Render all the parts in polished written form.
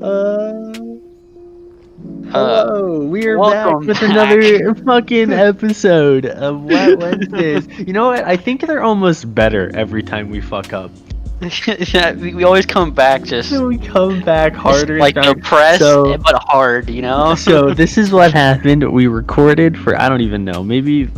Uh, Uh, hello, we are back welcome with back. another fucking episode of What Wednesdays. You know what? I think they're almost better every time we fuck up. Yeah, we always come back just So we come back harder and like stronger. depressed, So, but hard, you know? so this is what happened. We recorded for, I don't even know, maybe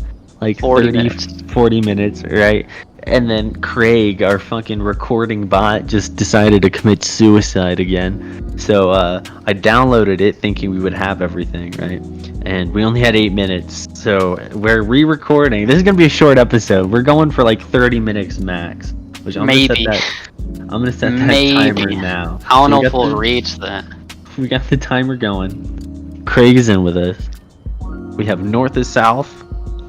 like 40 30, minutes. 40 minutes, right? And then Craig, our fucking recording bot, just decided to commit suicide again. So I downloaded it thinking we would have everything, right? And we only had 8 minutes. So we're re-recording. This is gonna be a short episode. We're going for like 30 minutes max. Which Maybe. I'm gonna set that Maybe. timer now. I don't So know we if got we'll the- reach that. We got the timer going. Craig is in with us. We have North is South,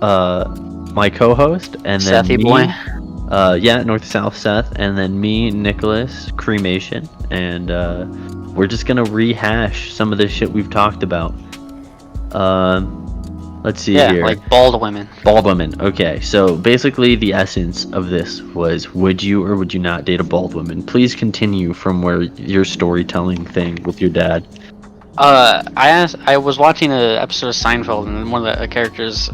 my co-host, and then Sethy me. boy. Yeah, North is South Seth, and then me, Nicholas, Cremation, and we're just gonna rehash some of the shit we've talked about. Let's see Yeah, here. like bald women. Bald woman. Okay, so basically the essence of this was: would you or would you not date a bald woman? Please continue from where your storytelling thing with your dad. I was watching an episode of Seinfeld, and one of the characters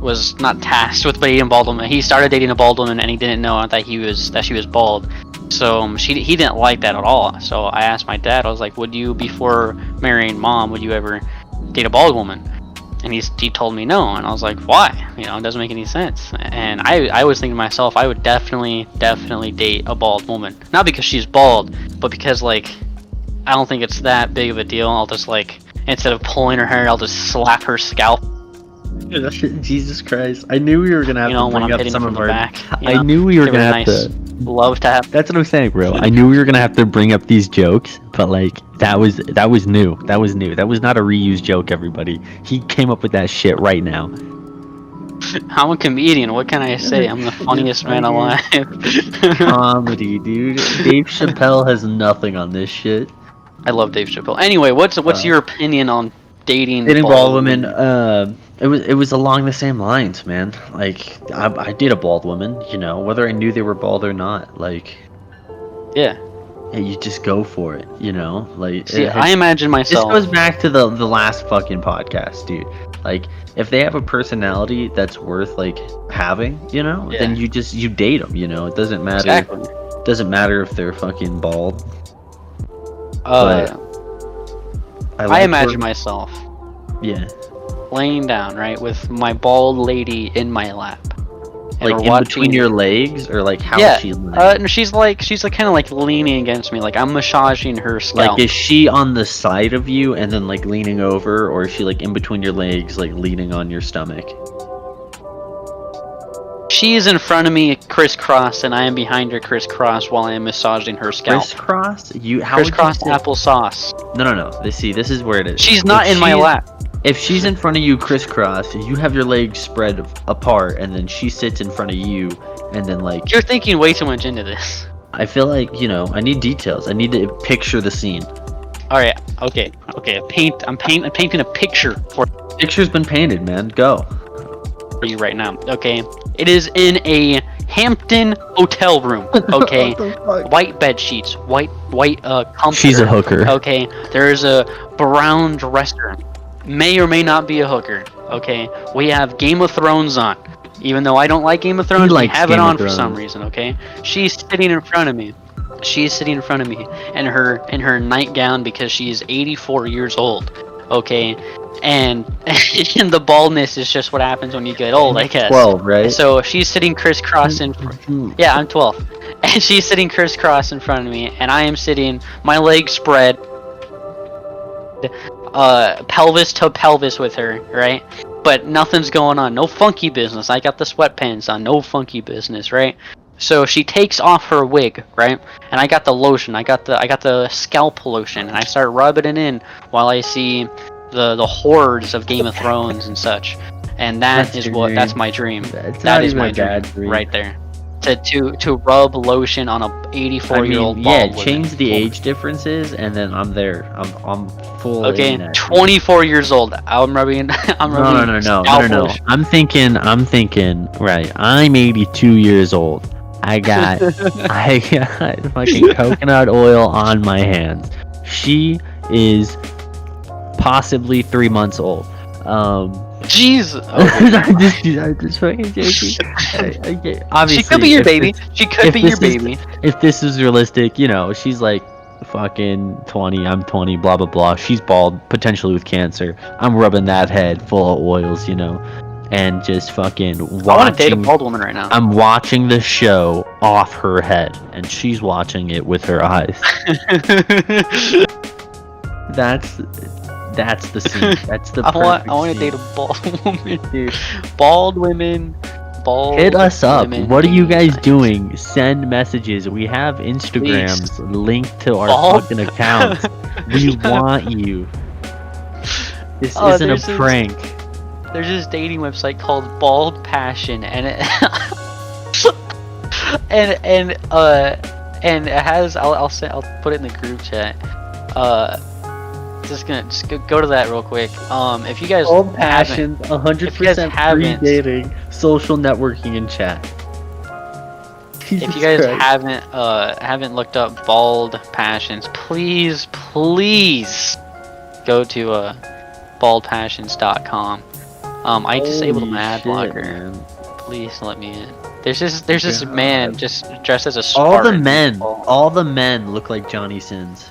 was not tasked with dating a bald woman. He started dating a bald woman, and he didn't know that she was bald. So he didn't like that at all. So I asked my dad. I was like, "Would you, before marrying mom, would you ever date a bald woman?" And he told me no, and I was like, "Why? You know, it doesn't make any sense." And I was thinking to myself, I would definitely date a bald woman, not because she's bald, but because like I don't think it's that big of a deal. I'll just like, instead of pulling her hair, I'll just slap her scalp. Jesus Christ! I knew we were gonna have You know, to when bring I'm up hitting some from of the our. back. You I know, knew we were give her gonna a have nice to. love tap. That's what I'm saying, bro. I knew we were gonna have to bring up these jokes, but like that was new. That was new. That was not a reused joke. Everybody, he came up with that shit right now. I'm a comedian. What can I say? I'm the funniest man alive. Comedy, dude. Dave Chappelle has nothing on this shit. I love Dave Chappelle. Anyway, what's your opinion on dating Bald women. It was along the same lines, man. Like I did a bald woman, you know, whether I knew they were bald or not. Like, Yeah. hey, you just go for it, you know. Like, See, I imagine this myself. goes back to the last fucking podcast, dude. Like, if they have a personality that's worth like having, you know, then you date them. You know, it doesn't matter. Exactly. Doesn't matter if they're fucking bald. I imagine myself Yeah. laying down, right, with my bald lady in my lap. And Like we're in between your legs, or like how is she laying? no, she's like kind of like leaning against me, like I'm massaging her scalp. Like, is she on the side of you and then like leaning over, or is she like in between your legs, like leaning on your stomach? She's in front of me, crisscross, and I am behind her, crisscross, while I am massaging her scalp. Crisscross? How Crisscross would you say? applesauce. No. This is where it is. She's not in my lap. If she's in front of you crisscross, you have your legs spread apart, and then she sits in front of you, and then like. You're thinking way too much into this. I feel like, you know, I need details. I need to picture the scene. All right. Okay. I'm painting a picture for Picture's been painted, man. Go. you right now. Okay. It is in a Hampton hotel room. Okay. White bed sheets. White comforter. She's a hooker. Okay. There's a brown dresser. May or may not be a hooker. Okay. We have Game of Thrones on. Even though I don't like Game of Thrones, we have it on for some reason. Okay. She's sitting in front of me. in her nightgown because she's 84 years old. Okay. And the baldness is just what happens when you get old, I guess. 12, right? So she's sitting crisscross in yeah, I'm 12. And she's sitting crisscross in front of me, and I am sitting, my legs spread, pelvis to pelvis with her, right? But nothing's going on. No funky business. I got the sweatpants on. No funky business, right? So she takes off her wig, right? And I got the lotion. I got the scalp lotion, and I start rubbing it in while I see the horrors of Game of Thrones and such. And that's my dream. That is my dream right there. To rub lotion on a 84-year-old bald woman. Change the age differences, and then I'm there. I'm full. Okay, 24 years old. I'm rubbing. No. lotion. I'm thinking. Right. I'm 82 years old. I I got fucking coconut oil on my hands. She is possibly 3 months old. Jeez. I'm just fucking joking. Okay, obviously, She could be your if baby. this- She could if be this your baby. if this is realistic, you know, she's like fucking 20, I'm 20, blah blah blah. She's bald, potentially with cancer. I'm rubbing that head full of oils, you know, and just fucking I want to date a watching. bald woman right now. I'm watching the show off her head, and she's watching it with her eyes. That's the scene. That's the perfect I want to scene. date a bald woman. Dude. Bald women. Bald. Hit us up. women What are you dating guys sites. doing? Send messages. We have Instagrams linked to our Bald? fucking accounts. We want you. This Oh, isn't a there's this- prank. There's this dating website called Bald Passion, and it and it has. I'll put it in the group chat. Just go to that real quick. If you guys Old haven't- passions, 100% if you guys free haven't- dating, social networking, and chat. if Jesus you guys Christ. haven't looked up Bald Passions, please go to baldpassions.com. I disabled Holy my ad shit, blocker. man. Please let me in. There's this God. man just dressed as a All the Spartan. all the men look like Johnny Sins.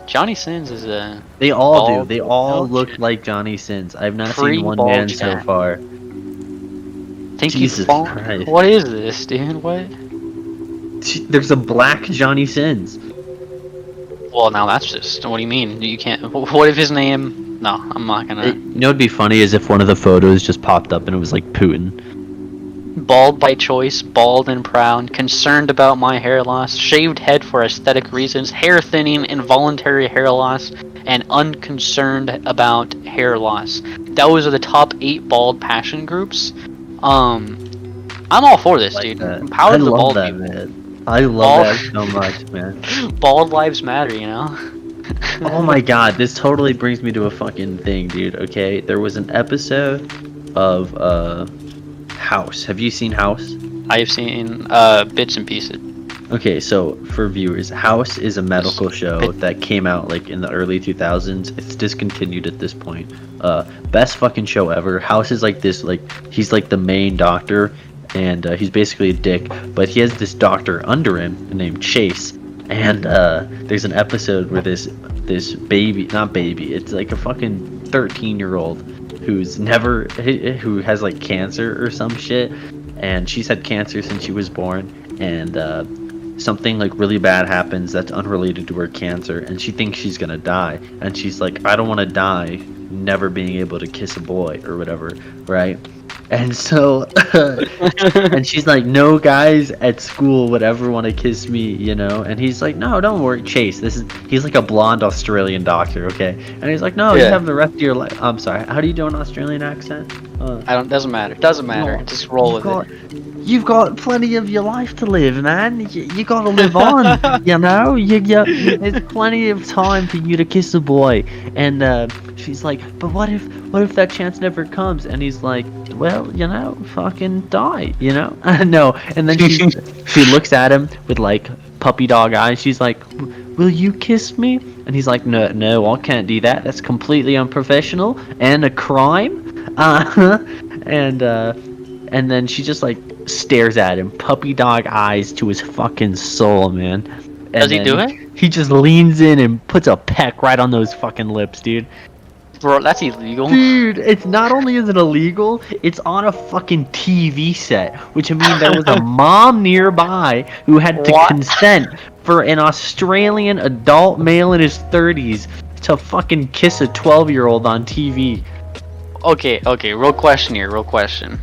Johnny Sins is a They all do. Bald They all look Belgian. like Johnny Sins. I've not Free seen one bald man so Jack. far. Thank Jesus you, Bald. Christ. What is this, dude? What? There's a black Johnny Sins. Well, now that's just. What do you mean? You can't. What if his name? No, I'm not gonna. You know what'd be funny is if one of the photos just popped up and it was like Putin. Bald by choice, bald and proud, concerned about my hair loss, shaved head for aesthetic reasons, hair thinning, involuntary hair loss, and unconcerned about hair loss. Those are the top 8 bald passion groups. I'm all for this, dude. Power I to the love bald that, people. man. I love Bald- that so much, man. Bald lives matter, you know? Oh my god, this totally brings me to a fucking thing, dude. Okay, there was an episode of House. Have you seen House? I've seen bits and pieces. Okay, so for viewers, House is a medical show that came out like in the early 2000s. It's discontinued at this point. Best fucking show ever. House is like this, like he's like the main doctor, and he's basically a dick, but he has this doctor under him named Chase. And there's an episode where this baby, not baby, it's like a fucking 13-year-old who has like cancer or some shit, and she's had cancer since she was born, and something like really bad happens that's unrelated to her cancer, and she thinks she's gonna die, and she's like, I don't want to die never being able to kiss a boy or whatever, right? And so and she's like, no guys at school would ever want to kiss me, you know? And he's like, no, don't worry, Chase, he's like a blonde Australian doctor, okay? And he's like, no, you Yeah. have the rest of your life. I'm sorry, how do you do an Australian accent? Doesn't matter. Doesn't matter. No, Just roll with it. You've got plenty of your life to live, man. You gotta live on, you know? There's plenty of time for you to kiss a boy. And she's like, but what if that chance never comes? And he's like, well, you know, fucking die, you know? No. And then she looks at him with like puppy dog eyes. She's like, will you kiss me? And he's like, no, I can't do that. That's completely unprofessional and a crime. And then she just like stares at him, puppy dog eyes to his fucking soul, man. And Does he then do it? He just leans in and puts a peck right on those fucking lips, dude. Bro, that's illegal. Dude, it's not only is it illegal, it's on a fucking TV set, which means there was a mom nearby who had to What? consent for an Australian adult male in his 30s to fucking kiss a 12-year-old on TV. Okay, real question here, real question.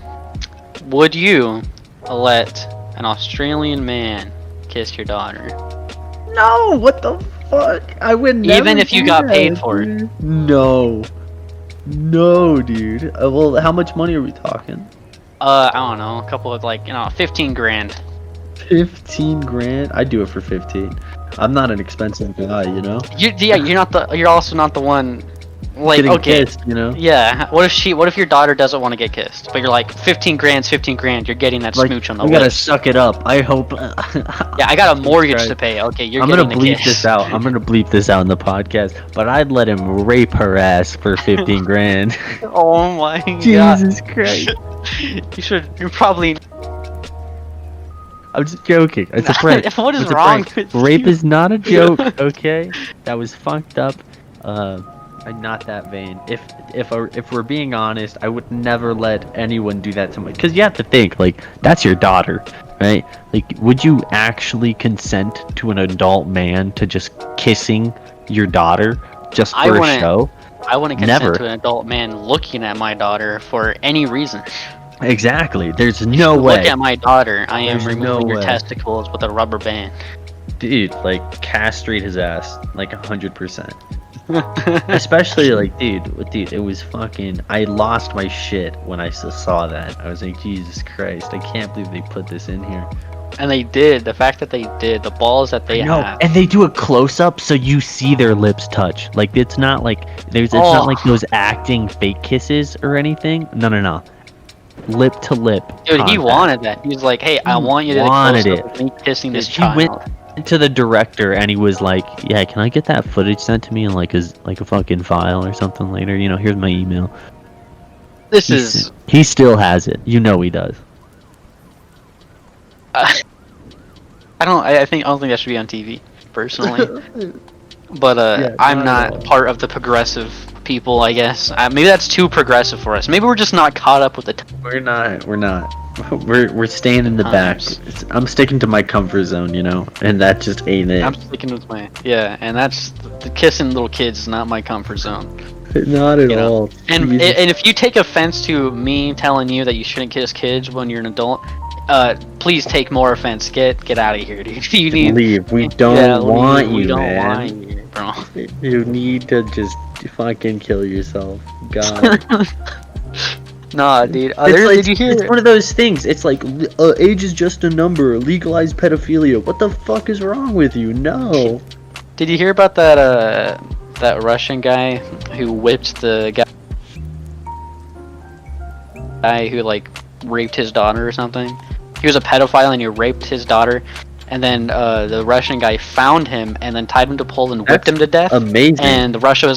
Would you let an Australian man kiss your daughter? No, what the fuck? I would never. Even if you do got that, paid for it. dude. No, dude. Well, how much money are we talking? I don't know, a couple of 15 grand. 15 grand? I'd do it for 15. I'm not an expensive guy, you know. You're also not the one Like, getting okay, kissed, you know? yeah. What if your daughter doesn't want to get kissed, but you're like 15 grand, 15 grand. You're getting that Like, smooch on the we gotta lips. suck it up. I hope. Yeah, I got a mortgage to pay. Okay, you're I'm gonna getting a bleep kiss. this out. I'm gonna bleep this out in the podcast. But I'd let him rape her ass for 15 grand. Oh my god. Jesus Christ. You're probably. I'm just joking. It's a prank. What is It's a wrong prank. with Rape you? is not a joke, okay? That was fucked up. I'm not that vain. If we're being honest, I would never let anyone do that to me. Because you have to think, like, that's your daughter, right? Like, would you actually consent to an adult man to just kissing your daughter just I for a wouldn't- show? I wouldn't consent Never. to an adult man looking at my daughter for any reason. Exactly. There's If no you way. look at my daughter, I am There's removing no your way. testicles with a rubber band. Dude, like, castrate his ass. Like, 100%. Especially like, dude, it was fucking. I lost my shit when I saw that. I was like, Jesus Christ, I can't believe they put this in here. And they did. The fact that they did, the balls that they No, have. and they do a close up so you see their lips touch. Like, it's not like it's not like those acting fake kisses or anything. No. Lip to lip. Dude, he contact. wanted that. He was like, "Hey, I want you to wanted close it. up with me kissing this He went child." to the director and he was like, "Yeah, can I get that footage sent to me in like a fucking file or something later? You know, here's my email." This is. He still has it. You know he does. I don't think that should be on TV, personally. But Yeah, I'm not at not all. part of the progressive people, I guess. Maybe that's too progressive for us. Maybe we're just not caught up with the We're not. We're staying in the back. times. I'm sticking to my comfort zone, you know, and that just ain't it. I'm sticking with my and that's the kissing little kids is not my comfort zone. Not at You know. all. And Jesus. if you take offense to me telling you that you shouldn't kiss kids when you're an adult, please take more offense. Get out of here, dude. You need Leave. We don't want you, we don't man. want you, bro. You need to just fucking kill yourself. God. Nah, dude. It's Did you hear? It's one of those things. It's like age is just a number. Legalize pedophilia. What the fuck is wrong with you? No. Did you hear about that that Russian guy who whipped the guy who like raped his daughter or something? He was a pedophile and he raped his daughter, and then the Russian guy found him and then tied him to a pole and whipped That's him to death. Amazing. And the Russian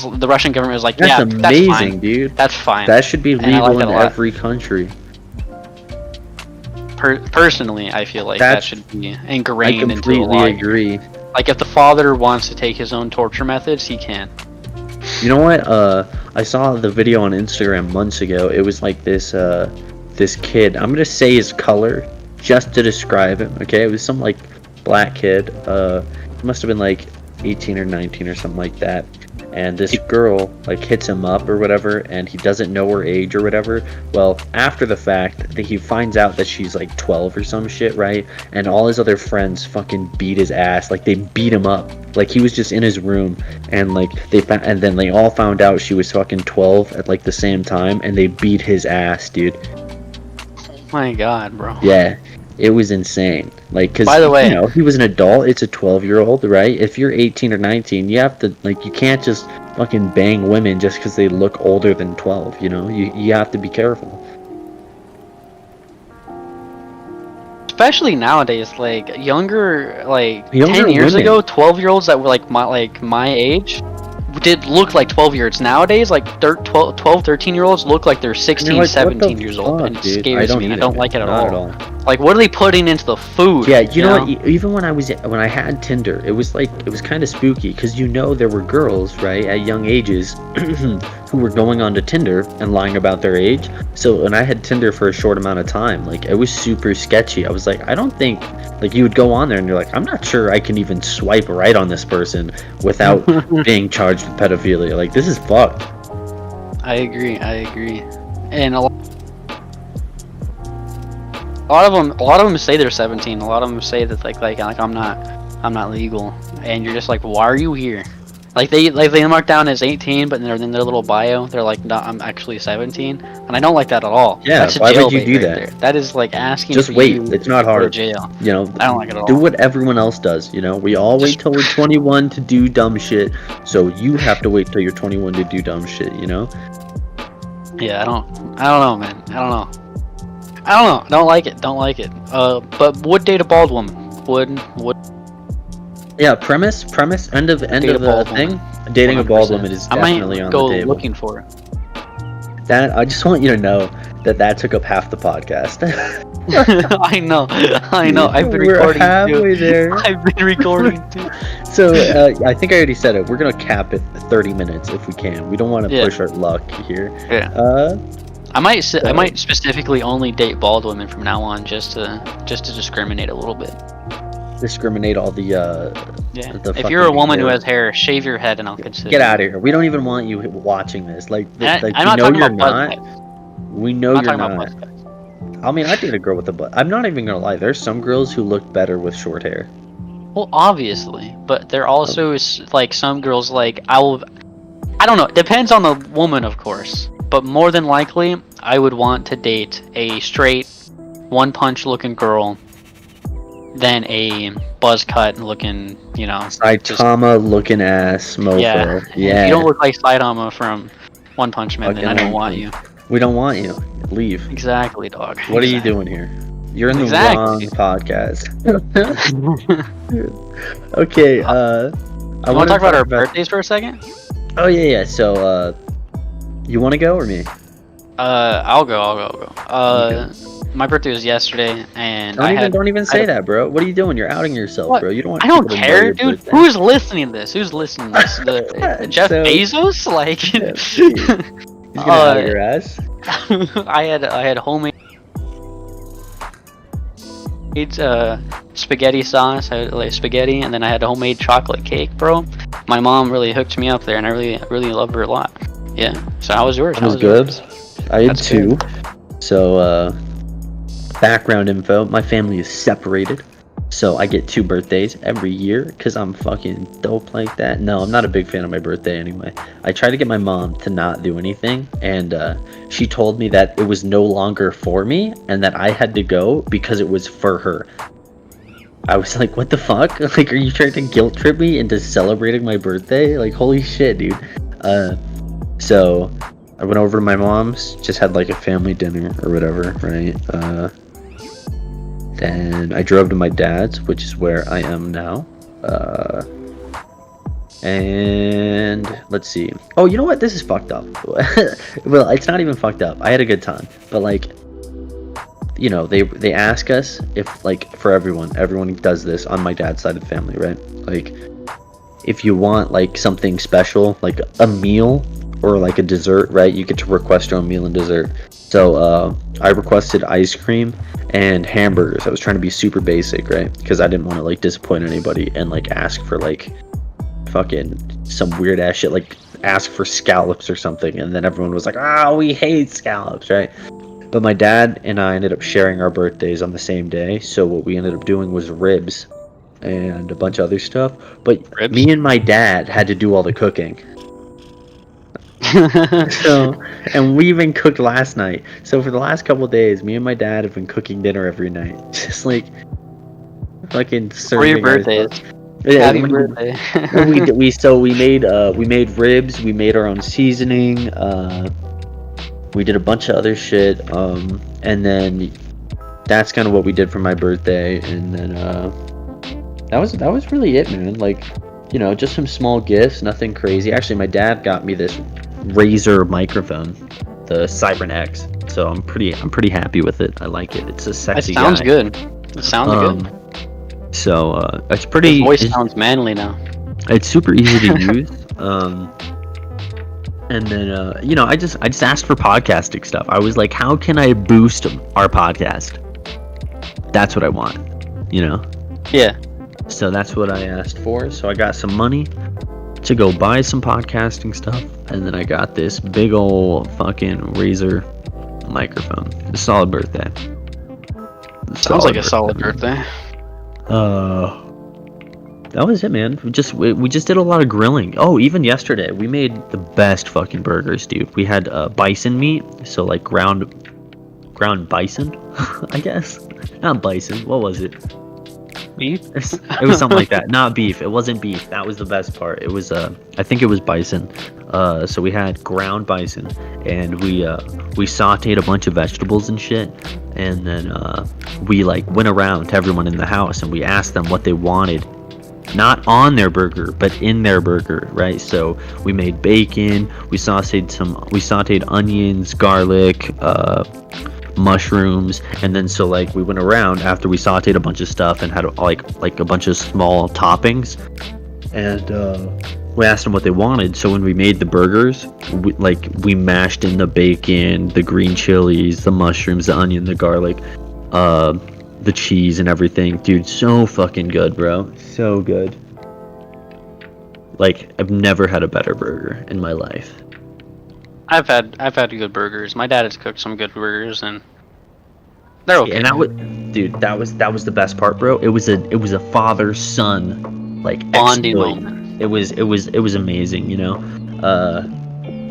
government was like, That's yeah, amazing, that's fine. dude. That's fine. That should be And I like legal that in a lot. every country. Personally, I feel like that should be I ingrained into the law. completely agree. Like if the father wants to take his own torture methods, he can. You know what? I saw the video on Instagram months ago. It was like this kid. I'm gonna say his color just to describe him. Okay, it was some like black kid. He must have been like 18 or 19 or something like that. And this girl like hits him up or whatever, and he doesn't know her age or whatever. Well, after the fact, he finds out that she's like 12 or some shit, right? And all his other friends fucking beat his ass. Like they beat him up. Like he was just in his room, and like and then they all found out she was fucking 12 at like the same time, and they beat his ass, dude. Oh my god, bro. Yeah. It was insane. Like, cause By the way, you know, he was an adult. It's a 12-year-old, right? If you're 18 or 19, you have to like, you can't just fucking bang women just because they look older than 12. You know, you have to be careful. especially nowadays, like younger 10 Younger years women. ago, 12-year-olds that were like my age did look like 12-year-olds. Nowadays, like 12, 13-year-olds look like they're 16, You're like, what the 17 years old, fuck, and it dude? scares me. I either, don't man. like it at Not all. Like, what are they putting into the food? Yeah, you know what? Even when I had Tinder, it was kind of spooky because there were girls, right, at young ages who were going onto Tinder and lying about their age. So when I had Tinder for a short amount of time, like it was super sketchy. I was like, I don't think like you would go on there and you're like, I'm not sure I can even swipe right on this person without being charged with pedophilia. Like this is fucked. I agree. And a lot of them say they're 17. A lot of them say that like I'm not legal, and you're just like, why are you here? Like they mark down as 18, but in their little bio, they're like, no, I'm actually 17, and I don't like that at all. Yeah, That's a why would jail you bait do right that? there. That is like asking Just for wait. you It's not to go to hard. jail. You know, I don't like it at do all. what everyone else does. You know, we all wait Just- till we're 21 to do dumb shit. So you have to wait till you're 21 to do dumb shit. You know? Yeah, I don't know, man. I don't know. Don't like it. Don't like it. But would date a bald woman. Would Yeah. Premise. End of date a bald thing. woman. Dating a bald 100%. woman is I definitely might on go the table. looking for it. That I just want you to know that took up half the podcast. I know. I've been We're recording halfway too. there. I've been recording too. So I think I already said it. We're gonna cap it at 30 minutes if we can. We don't want to Yeah. push our luck here. Yeah. I might specifically only date bald women from now on, just to discriminate a little bit. Discriminate all the Yeah. the If you're a fucking woman who hair. has hair, shave your head and I'll consider. Get out of here. We don't even want you watching this. Like, I'm we not know talking you're about not. buzz cuts. We know I'm you're not talking not. about buzz cuts. I mean, I date a girl with a butt. I'm not even gonna lie. There's some girls who look better with short hair. Well, obviously, but there also is like some girls like I don't know. It depends on the woman, of course, but more than likely, I would want to date a straight, one punch looking girl than a buzz cut looking, you know. Saitama looking ass mofo. Yeah. Yeah. If you don't look like Saitama from One Punch Man, then I don't want you. We don't want you. Leave. Exactly, dog. What are you doing here? You're in the Exactly. wrong podcast. Okay, I You want to talk about our birthdays for a second? Oh yeah. So, you want to go or me? I'll go. My birthday was yesterday, and Don't even say that, bro. What are you doing? You're outing yourself, What? bro. You don't want I don't people to know care, your dude. birthday. Who's listening to this? The Jeff So- Bezos? Like, He's gonna out your ass. I had homemade spaghetti sauce. I had like spaghetti, and then I had a homemade chocolate cake, bro. My mom really hooked me up there, and I really love her a lot. Yeah. So how was yours? That was good. I had That's two. So, background info. My family is separated. So I get 2 birthdays every year because I'm fucking dope like that. No, I'm not a big fan of my birthday anyway. I tried to get my mom to not do anything, and she told me that it was no longer for me and that I had to go because it was for her. I was like, what the fuck? Like, are you trying to guilt trip me into celebrating my birthday? Like, holy shit, dude. So I went over to my mom's, just had like a family dinner or whatever, right? Then I drove to my dad's, which is where I am now. And let's see. Oh, you know what? This is fucked up. Well, it's not even fucked up. I had a good time, but like, you know, they ask us if, like, for everyone does this on my dad's side of the family, right? Like, if you want like something special, like a meal or like a dessert, right? You get to request your own meal and dessert. So I requested ice cream and hamburgers. I was trying to be super basic, right? Because I didn't want to like disappoint anybody and like ask for like fucking some weird ass shit, like ask for scallops or something, and then everyone was like, "Oh, we hate scallops," right? But my dad and I ended up sharing our birthdays on the same day, so what we ended up doing was ribs and a bunch of other stuff. But Ribs? me and my dad had to do all the cooking. So, and we even cooked last night. So for the last couple of days, me and my dad have been cooking dinner every night, just like fucking For your serving birthdays. ourselves. Yeah, Happy birthday. we made ribs. We made our own seasoning. We did a bunch of other shit. And then that's kind of what we did for my birthday. And then that was really it, man. Like, you know, just some small gifts, nothing crazy. Actually, my dad got me this Razer microphone, the Cybern X. So I'm pretty happy with it. I like it. It's a sexy. It sounds guy. good. It sounds good. So it's pretty. His voice sounds manly now. It's super easy to use. And then you know, I just asked for podcasting stuff. I was like, how can I boost our podcast? That's what I want. You know. Yeah. So that's what I asked for. So I got some money to go buy some podcasting stuff, and then I got this big old fucking Razer microphone. A solid birthday. Sounds like a solid birthday. That was it, man. We just did a lot of grilling. Oh, even yesterday we made the best fucking burgers, dude. We had bison meat, so like ground bison, I guess. Not bison. What was it? Beef? It was something like that. Not beef. It wasn't beef. That was the best part. It was I think it was bison. So we had ground bison, and we sautéed a bunch of vegetables and shit, and then we like went around to everyone in the house and we asked them what they wanted. Not on their burger, but in their burger, right? So we made bacon, we sautéed onions, garlic, mushrooms, and then so like we went around after we sautéed a bunch of stuff and had like a bunch of small toppings, and we asked them what they wanted. So when we made the burgers, we mashed in the bacon, the green chilies, the mushrooms, the onion, the garlic, the cheese and everything. Dude, so fucking good, bro. So good. Like, I've never had a better burger in my life. I've had good burgers. My dad has cooked some good burgers, and they're okay. And that was the best part, bro. It was a father son like bonding exploit. moment. It was amazing, you know.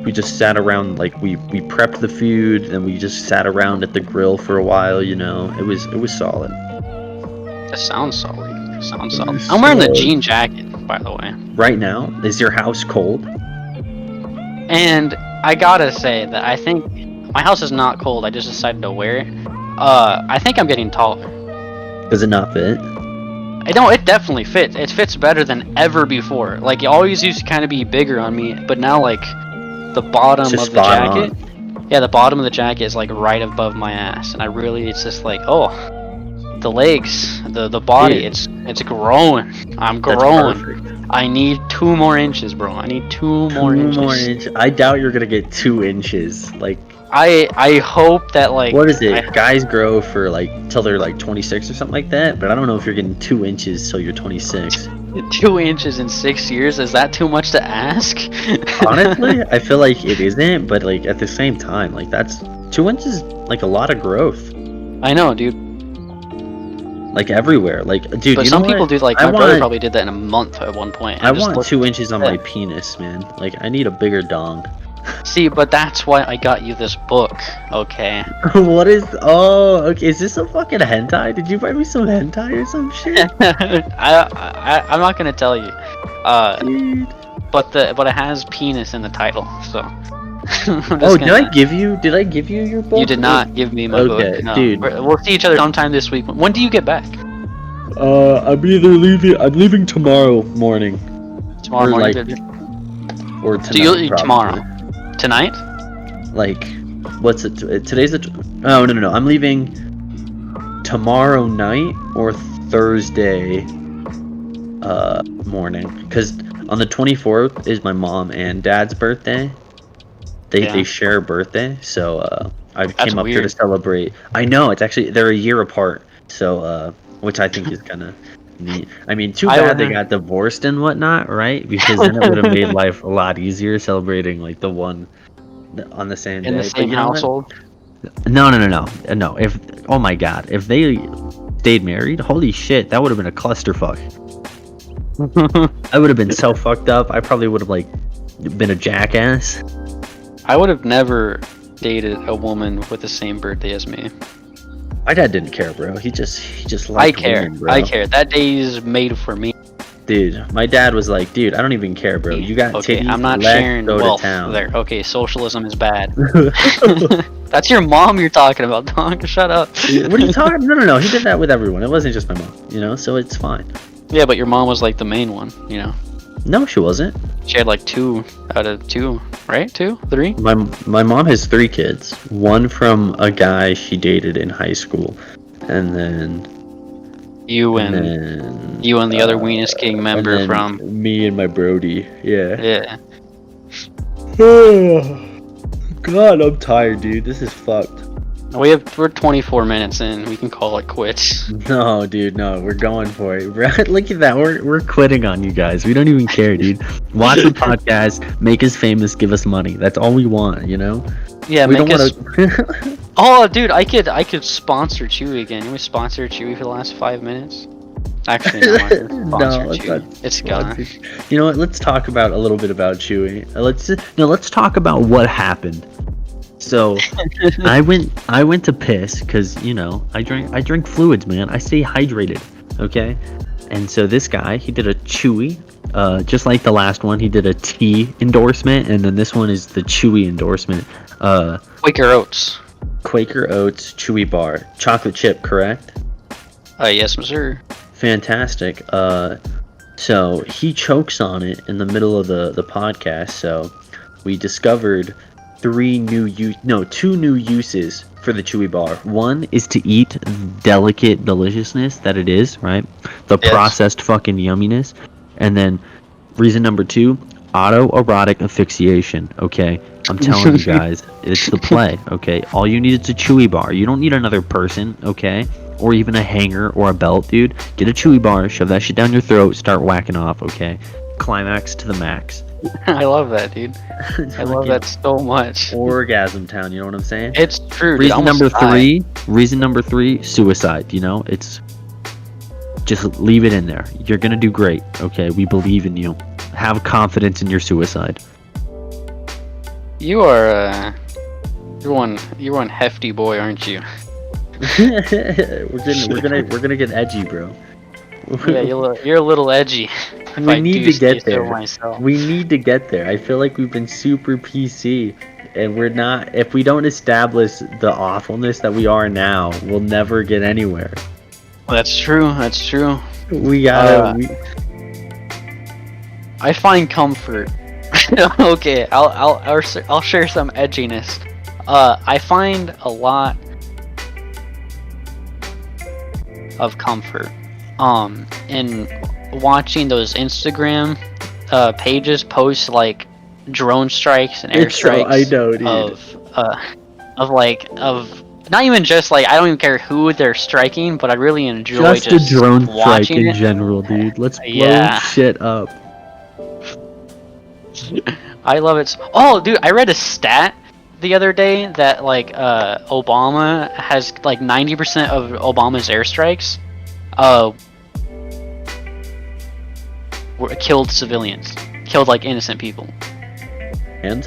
We just sat around, like we prepped the food and we just sat around at the grill for a while, you know. It was solid. That sounds solid. I'm wearing the jean jacket, by the way. Right now, is your house cold? And I gotta say that I think my house is not cold. I just decided to wear it. I think I'm getting taller. Does it not fit? It definitely fits. It fits better than ever before. Like, it always used to kind of be bigger on me, but now, like, the bottom of the jacket, yeah, the bottom of the jacket is like right above my ass, and it's just like, oh, the legs, the body, dude, it's growing. I'm growing. I need 2 more inches, bro. I need 2 more inches. I doubt you're gonna get 2 inches. Like, I hope that, like, what is it? Guys grow for like till they're like 26 or something like that. But I don't know if you're getting 2 inches till you're 26. 2 inches in 6 years? Is that too much to ask? Honestly, I feel like it isn't. But like at the same time, like that's 2 inches, like a lot of growth. I know, dude. Like everywhere, like dude. But you some know people what? do. Like my brother probably did that in a month at one point. I want 2 inches on my penis, man. Like I need a bigger dong. See, but that's why I got you this book, okay? What is... Oh, okay. Is this a fucking hentai? Did you buy me some hentai or some shit? I'm not gonna tell you. Dude. But it has penis in the title, so... Did I give you your book? You did not give me my book. Okay, no. dude. We'll see each other sometime this week. When do you get back? I'm leaving tomorrow morning. Tomorrow morning? Or tonight, so you'll leave tomorrow? Tonight? Like, what's it? Today's the... Oh, no. I'm leaving tomorrow night or Thursday morning. Because on the 24th is my mom and dad's birthday. They share a birthday, so I came up here to celebrate. I know, it's actually... They're a year apart, so... which I think is kind of neat. I mean, too bad they got divorced and whatnot, right? Because then it would have made life a lot easier celebrating like the one on the same day. In the same household? No. If oh my god, if they stayed married, holy shit, that would have been a clusterfuck. I would have been so fucked up. I probably would have like been a jackass. I would have never dated a woman with the same birthday as me. My dad didn't care, bro. He just liked women, bro. I care. That day is made for me. Dude, my dad was like, dude, I don't even care, bro. You got titties, I'm not sharing wealth there. Okay, socialism is bad. That's your mom you're talking about, Don. Shut up. What are you talking? No. He did that with everyone. It wasn't just my mom, you know. So it's fine. Yeah, but your mom was like the main one, you know. No, she wasn't. She had like 2 out of 2, right? 2, 3. My mom has 3 kids. One from a guy she dated in high school, and then you and the other Weenus King member from me and my Brody. Yeah. Yeah. God, I'm tired, dude. This is fucked. We're 24 minutes in. We can call it quits. No, dude, no. We're going for it. Look at that. We're quitting on you guys. We don't even care, dude. Watch the podcast, make us famous, give us money. That's all we want, you know? Yeah, we don't us... want to... Oh, dude, I could sponsor Chewy again. Can we sponsor Chewy for the last 5 minutes? Actually, no, I'm No, sponsored let's Chewy. not It's gone. sponsor. You know what? Let's talk about a little bit about Chewy. Let's talk about what happened. So, I went to piss because I drink fluids, man. I stay hydrated. Okay, and so this guy, he did a Chewy, just like the last one. He did a tea endorsement, and then this one is the Chewy endorsement. Quaker Oats. Quaker Oats Chewy bar, chocolate chip, correct? Yes, sir. Fantastic. So he chokes on it in the middle of the podcast. So we discovered two new uses for the Chewy bar. One is to eat delicate deliciousness that it is, right? The Yes. processed fucking yumminess. And then reason number two, autoerotic asphyxiation. Okay, I'm telling you guys, it's the play. Okay, all you need is a Chewy bar. You don't need another person. Okay, or even a hanger or a belt, dude. Get a Chewy bar, shove that shit down your throat, start whacking off. Okay, climax to the max. I love that, dude. I love that so much. Orgasm town. You know what I'm saying? It's true. Dude. Reason number three. Reason number three. Suicide. It's just leave it in there. You're gonna do great. Okay, we believe in you. Have confidence in your suicide. You are you're one hefty boy, aren't you? we're gonna get edgy, bro. Yeah, you're a little edgy. We need to get there. We need to get there. I feel like we've been super PC, and we're not. If we don't establish the awfulness that we are now, we'll never get anywhere. Well, that's true. That's true. We gotta. I find comfort. Okay, I'll share some edginess. I find a lot of comfort in watching those Instagram pages post like drone strikes and airstrikes. I know, dude. of not even just like I don't even care who they're striking, but I really enjoy just a drone strike in it. general, dude. Let's blow shit up. I love it. Oh, dude, I read a stat the other day that like Obama has like 90% of Obama's airstrikes killed civilians, killed like innocent people. And?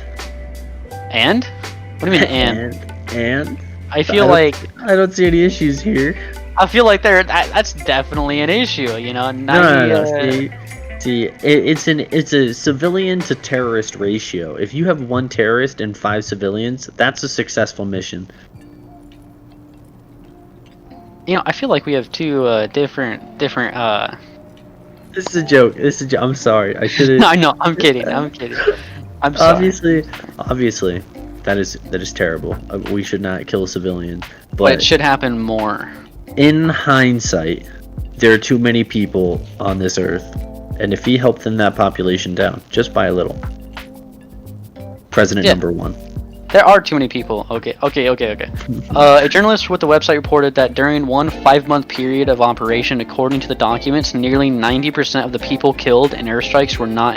What do you mean and? I feel like I don't see any issues here. I feel like that's definitely an issue, you know. No. See, it's a civilian to terrorist ratio. If you have one terrorist and 5 civilians, that's a successful mission. You know, I feel like we have two different. This is a joke. I'm sorry. I should. No, I know. I'm kidding. I'm sorry. Obviously, that is terrible. We should not kill a civilian. But it should happen more. In hindsight, there are too many people on this earth, and if he helped thin that population down just by a little, President number 1. There are too many people. Okay. A journalist with the website reported that during one 5-month period of operation, according to the documents, nearly 90% of the people killed in airstrikes were not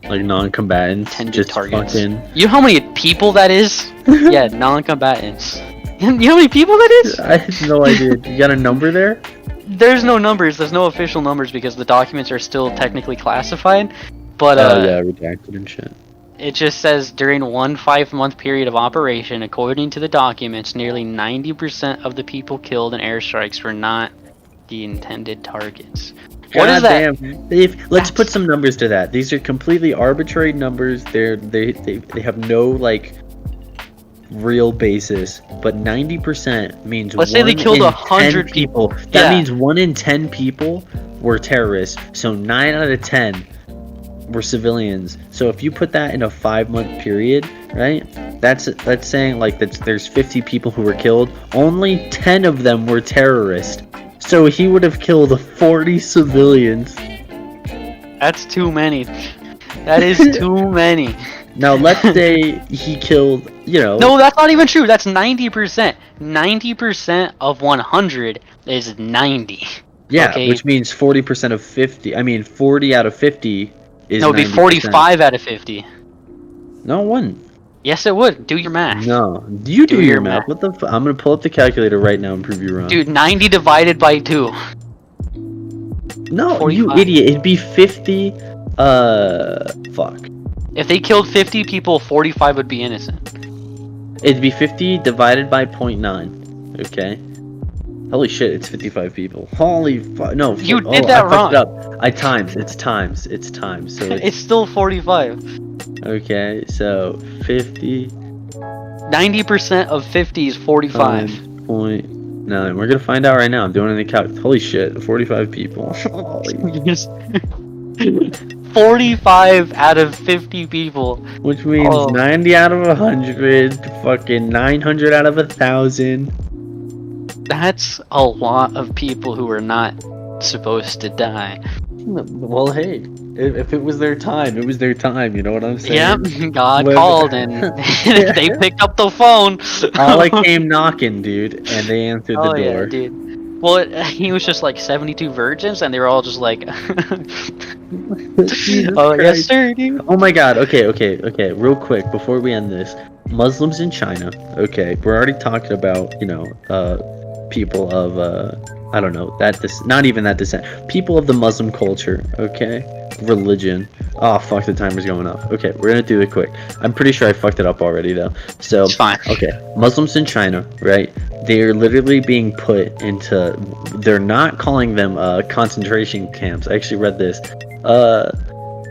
like non-combatants, intended targets. You know how many people that is? Yeah, non-combatants. You know how many people that is? I have no idea. You got a number there? There's no numbers. There's no official numbers because the documents are still technically classified. But redacted and shit. It just says during one 5-month period of operation, according to the documents, nearly 90% of the people killed in airstrikes were not the intended targets. What is that? Damn. Let's put some numbers to that. These are completely arbitrary numbers. They have no like real basis. But 90% means let's say they killed 100 people. That means 1 in 10 people were terrorists. So 9 out of 10 were civilians. So if you put that in a 5-month period, right? That's saying like there's 50 people who were killed. Only 10 of them were terrorists. So he would have killed 40 civilians. That's too many. That is too many. Now let's say he killed, No, that's not even true. That's 90%. 90% of 100 is 90. Yeah, okay? Which means 40% of 50. I mean, 40 out of 50 is. No, it'd be 45 out of 50. No, it wouldn't. Yes, it would. Do your math. No, you do Do your your math. math. What the? I'm gonna pull up the calculator right now and prove you wrong. Dude, 90 divided by 2. No, you 45. idiot. It'd be 50. Fuck. If they killed 50 people, 45 would be innocent. It'd be 50 divided by 0.9. Okay. Holy shit, it's 55 people. Holy fuck. No. You Oh, did I that fucked it wrong. up. I times. It's times. It's times. So It's it's. still 45. Okay, so 50 90% of 50 is 45. times 0.9. We're gonna find out right now. I'm doing it in the calc. Holy shit, 45 people. Holy. Just 45 out of 50 people. Which means Oh. 90 out of 100, fucking 900 out of 1,000. That's a lot of people who are not supposed to die. Well, hey, if it was their time, it was their time. You know what I'm saying? Yep, God When- called and they picked up the phone. Allah came knocking, dude, and they answered the Oh yeah, door. dude. Well, he was just like 72 virgins, and they were all just like, Jesus "Oh yes, Christ. sir, dude." Oh my God. Okay. Real quick before we end this, Muslims in China. Okay, we're already talking about people of I don't know not even that descent. People of the Muslim culture. Okay, religion. Oh fuck, the timer's going up. Okay, we're gonna do it quick. I'm pretty sure I fucked it up already though. So It's fine. okay, Muslims in China, right? They're literally being put into. They're not calling them concentration camps. I actually read this.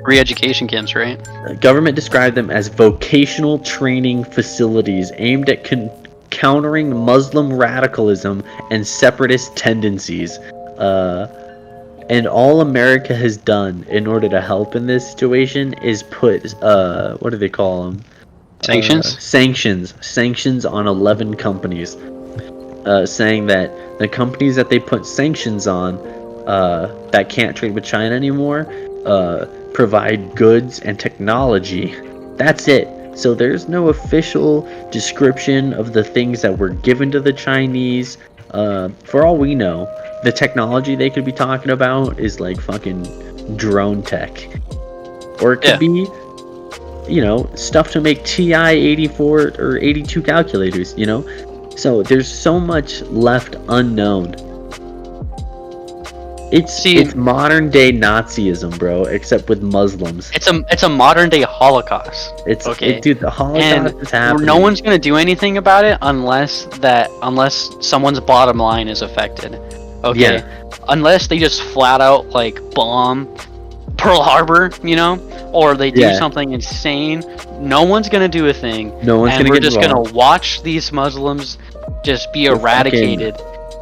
Re-education camps, right? Government described them as vocational training facilities aimed at countering Muslim radicalism and separatist tendencies. And all America has done in order to help in this situation is put what do they call them? Sanctions. Sanctions on 11 companies, saying that the companies that they put sanctions on that can't trade with China anymore provide goods and technology. That's it. So there's no official description of the things that were given to the Chinese. For all we know, the technology they could be talking about is like fucking drone tech, or it could be, stuff to make TI 84 or 82 calculators. So there's so much left unknown. It's modern day Nazism, bro, except with Muslims. It's a modern day Holocaust. Dude, the Holocaust is happening. No one's gonna do anything about it unless someone's bottom line is affected. Okay. Yeah. Unless they just flat out like bomb Pearl Harbor, or they do something insane. No one's gonna do a thing. No one's and gonna we're get just involved. gonna watch these Muslims just be eradicated.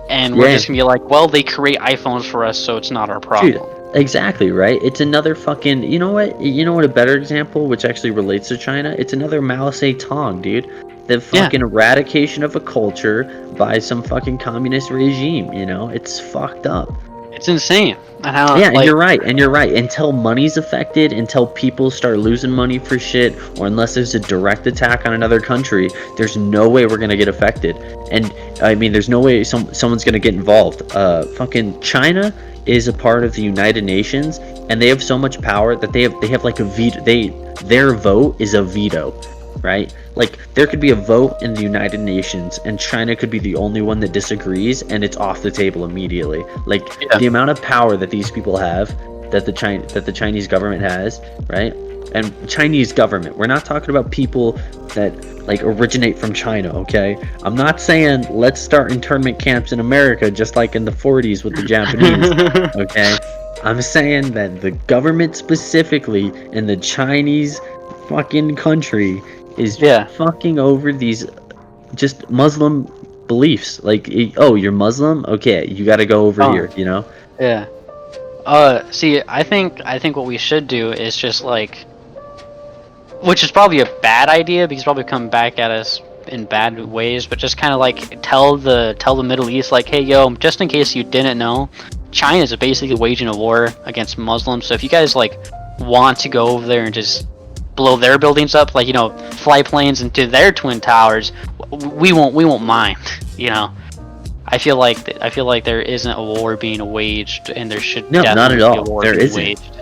And Yeah. we're just gonna be like, well, they create iPhones for us, so it's not our problem. Dude, exactly, right? It's another fucking. You know what? A better example, which actually relates to China. It's another Mao Zedong, dude. The fucking eradication of a culture by some fucking communist regime. It's fucked up. It's insane. And how, Yeah, and you're right. Until money's affected, until people start losing money for shit, or unless there's a direct attack on another country, there's no way we're gonna get affected. And I mean, there's no way someone's gonna get involved. Fucking China is a part of the United Nations, and they have so much power that they have like a veto. Their vote is a veto, right? Like there could be a vote in the United Nations, and China could be the only one that disagrees, and it's off the table immediately. Like the amount of power that these people have, that the Chinese government has, right? And Chinese government. We're not talking about people that like originate from China, okay? I'm not saying let's start internment camps in America just like in the 40s with the Japanese, okay? I'm saying that the government specifically in the Chinese fucking country is fucking over these just Muslim beliefs. Like, oh, you're Muslim? Okay, you got to go over here, Yeah. See, I think what we should do is just like, which is probably a bad idea because it'll probably come back at us in bad ways, but just kind of like tell the Middle East like, hey, yo, just in case you didn't know, China is basically waging a war against Muslims. So if you guys like want to go over there and just blow their buildings up, like fly planes into their twin towers, we won't mind. I feel like there isn't a war being waged, and there should not at definitely all. be a war There being isn't. waged.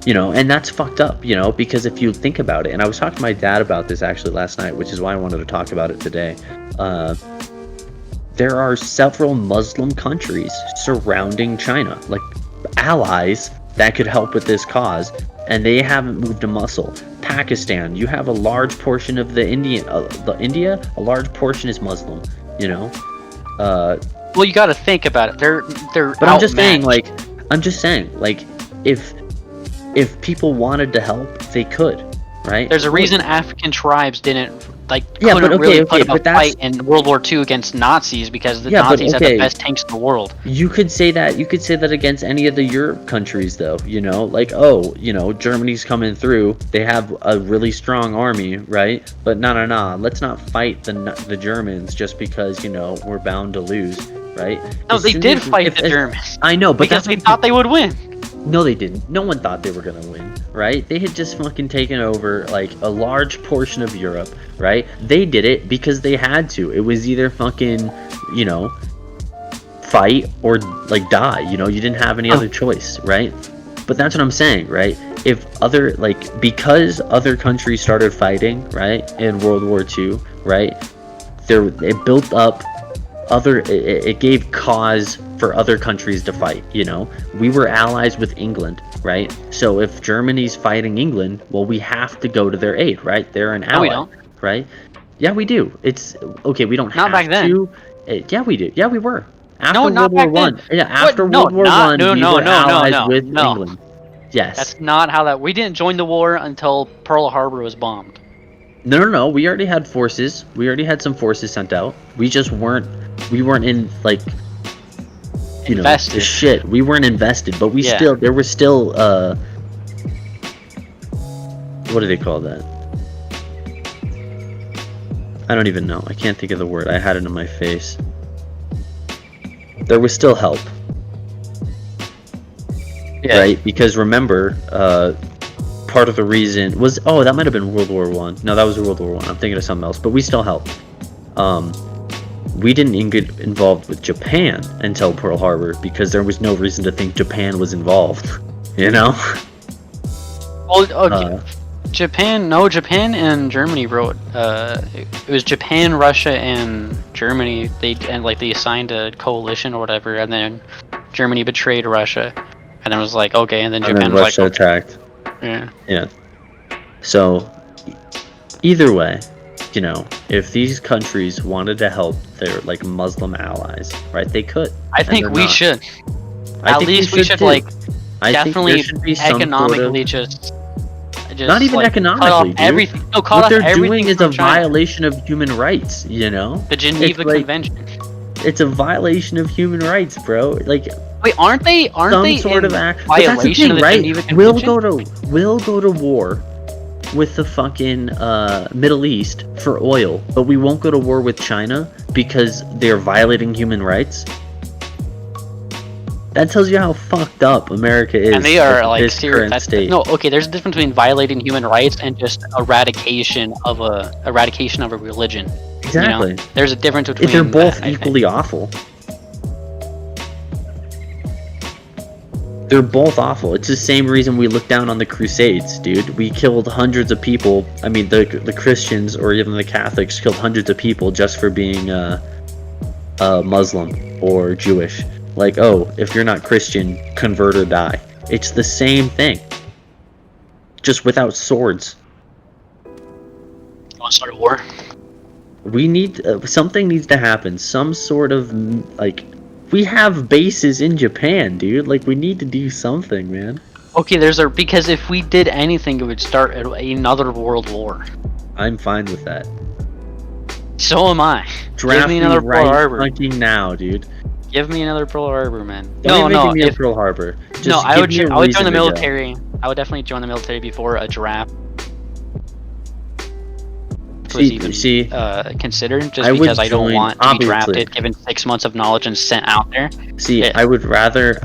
You know, and that's fucked up, you know, because if you think about it, and I was talking to my dad about this actually last night, which is why I wanted to talk about it today. There are several Muslim countries surrounding China, like allies that could help with this cause, and they haven't moved a muscle. Pakistan, you have a large portion of India, a large portion is Muslim, you know. Well, you got to think about it. They're But I'm just saying, like, if people wanted to help, they could, right? There's a reason African tribes didn't Yeah, couldn't but really okay, put up but a that's- fight in World War II against Nazis because the Yeah, but Nazis had the okay. best tanks in the world. You could say that. You could say that against any of the Europe countries, though. You know, like, oh, you know, Germany's coming through. They have a really strong army, right? But no. Let's not fight the Germans just because, you know, we're bound to lose, right? No, As they soon did as- fight if- the Germans. I know, but because that's they thought they would win. No, they didn't. No one thought they were gonna win, right? They had just fucking taken over like a large portion of Europe, right? They did it because they had to. It was either fucking, you know, fight or like die. You know, you didn't have any other choice, right? But that's what I'm saying, right? If because other countries started fighting, right, in World War II, right? It built up it gave cause for other countries to fight, you know. We were allies with England, right? So if Germany's fighting England, well, we have to go to their aid, right? They're an ally, No, we don't. right? Yeah, we do. It's okay, we don't Not have back then. to. Yeah, we do. Yeah, we were. After No, not World War back One. Yeah, What? after No, World War not- One, no, we no, were no, allies no, with no. England. Yes. That's not how that. We didn't join the war until Pearl Harbor was bombed. No. We already had forces. We already had some forces sent out. We just weren't. We weren't in like. You know, Invested. the shit. We weren't invested, but Yeah. there was still what do they call that? I don't even know. I can't think of the word. I had it in my face. There was still help. Yeah. Right? Because remember, part of the reason was that might have been World War One. No, that was World War One. I'm thinking of something else, but we still helped. We didn't even get involved with Japan until Pearl Harbor because there was no reason to think Japan was involved. You know? Well, okay. Japan and Germany wrote. It was Japan, Russia, and Germany. They assigned a coalition or whatever, and then Germany betrayed Russia, and then was like, okay, and then Japan was Russia like, okay. attacked. Yeah. Yeah. So, either way, you know, if these countries wanted to help their like Muslim allies, right, they could. I think we should. I At think least we we should too. like I think definitely there should be some economically sort of, just not even like, economically, cut off dude. everything. No, cut what off they're everything doing is from a China. violation of human rights. You know, The Geneva like- Convention. it's a violation of human rights, bro. Like Wait, aren't they? Aren't some they sort in of act. But that's the violation thing, of the right? Geneva We'll Convention? go to war with the fucking Middle East for oil, but we won't go to war with China because they're violating human rights. That tells you how fucked up America is. And they are with like this serious. current state. No, okay. There's a difference between violating human rights and just eradication of a religion. Exactly. You know? There's a difference between. They're both that, I think. equally awful. They're both awful. It's the same reason we look down on the Crusades, dude. We killed hundreds of people. I mean, the Christians or even the Catholics killed hundreds of people just for being Muslim or Jewish. Like, oh, if you're not Christian, convert or die. It's the same thing, just without swords. You want to start a war? We need something needs to happen. Some sort of like. We have bases in Japan, dude. Like, we need to do something, man. Okay, because if we did anything, it would start another world war. I'm fine with that. So am I. Draft Give me another Pearl right Harbor. fucking now, dude. Give me another Pearl Harbor, man. Don't even give me a Pearl Harbor. Just No, I give would. me a I would join reason the to go. military. I would definitely join the military before a draft was even considered. Just I would because I don't join- want to be obviously. drafted, given 6 months of knowledge and sent out there. See, Yeah. I would rather,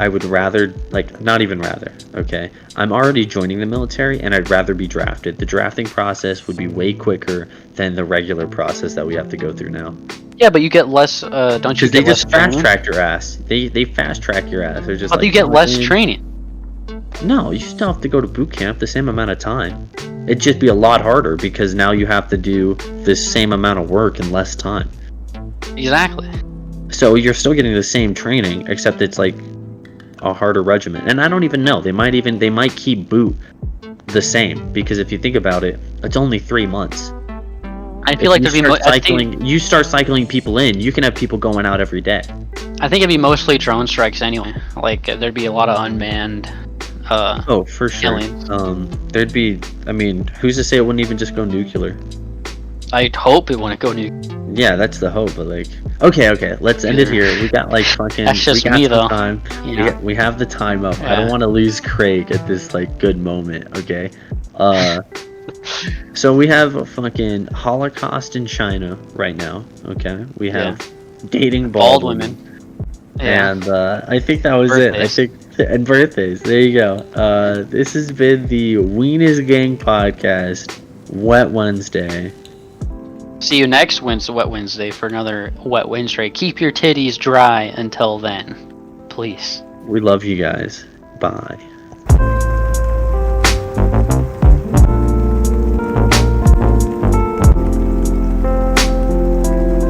like, not even rather, okay? I'm already joining the military, and I'd rather be drafted. The drafting process would be way quicker than the regular process that we have to go through now. Yeah, but you get less. Don't you Because they get less just fast training? track your ass. They fast track your ass. They're just But like, you get "Oh, less man." training. No, you still have to go to boot camp the same amount of time. It'd just be a lot harder because now you have to do the same amount of work in less time. Exactly. So you're still getting the same training, except it's like a harder regimen. And I don't even know. They might keep boot the same, because if you think about it, it's only 3 months. I feel like there'd be You start cycling people in, you can have people going out every day. I think it'd be mostly drone strikes anyway. Like there'd be a lot of unmanned. Oh, for sure. Killings. There'd be. I mean, who's to say it wouldn't even just go nuclear? I'd hope it wouldn't go nuclear. Yeah, that's the hope. But like, okay, let's end it here. We got like fucking. That's just we got me some though. Time. Yeah. We have the time up. Yeah. I don't want to lose Craig at this like good moment. Okay. So we have a fucking Holocaust in China right now. Okay. We have dating bald women. Yeah. And I think that was it. I think. And birthdays. There you go. This has been the Weenus Gang podcast, Wet Wednesday. See you next Wet Wednesday for another Wet Wednesday. Keep your titties dry until then, please. We love you guys. Bye.